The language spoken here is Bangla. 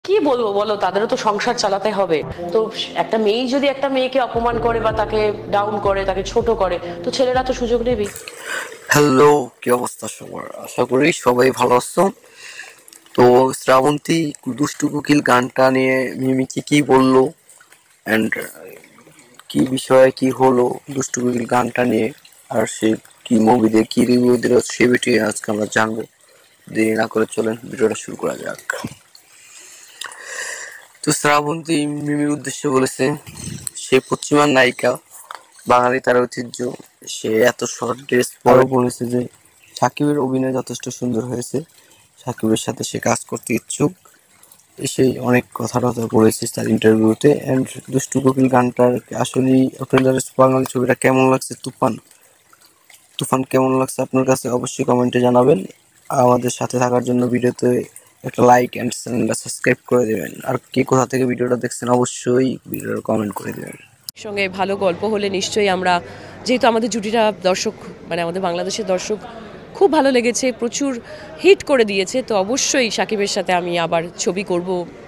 কি বলবো বলো, তাদেরও তো সংসার চালাতে হবে। তো একটা মেয়ে যদি একটা মেয়েকে অপমান করে বা তাকে ডাউন করে, তাকে ছোট করে, তো ছেলেরা তো সুযোগ নেবেই। হ্যালো, কি অবস্থা সবার? আশা করি সবাই ভালো আছো। তো শ্রাবন্তী দুষ্টু কোকিল গানটা নিয়ে মিমি কি বললো এন্ড কি বিষয়ে কি হলো দুষ্টু কোকিল গানটা নিয়ে, আর সে কি মুভি দিয়ে কি রিভিউ দিল সে বিষয়ে আজকে আমরা জানবো। দেরি না করে চলেন ভিডিওটা শুরু করা যাক। তো শ্রাবন্তী মিমির উদ্দেশ্যে বলেছে সে পশ্চিমার নায়িকা, বাঙালি তার ঐতিহ্য। সে এত শর্ট ড্রেস পরেও বলেছে যে সাকিবের অভিনয় যথেষ্ট সুন্দর হয়েছে, সাকিবের সাথে সে কাজ করতে ইচ্ছুক। সেই অনেক কথা টথা বলেছে তার ইন্টারভিউতে। অ্যান্ড দুষ্টু কোকিল গানটার আসলেই আপনাদের বাঙালি ছবিটা কেমন লাগছে, তুফান তুফান কেমন লাগছে আপনার কাছে অবশ্যই কমেন্টে জানাবেন। আমাদের সাথে থাকার জন্য ভিডিওতে একটা লাইক অ্যান্ড চ্যানেলটা সাবস্ক্রাইব করে দেবেন। আর কে কোথা থেকে ভিডিওটা দেখছেন অবশ্যই ভিডিওটা কমেন্ট করে দেবেন। সঙ্গে ভালো গল্প হলে নিশ্চয়ই আমরা, যেহেতু আমাদের জুটিটা দর্শক, মানে আমাদের বাংলাদেশের দর্শক খুব ভালো লেগেছে, প্রচুর হিট করে দিয়েছে, তো অবশ্যই সাকিবের সাথে আমি আবার ছবি করব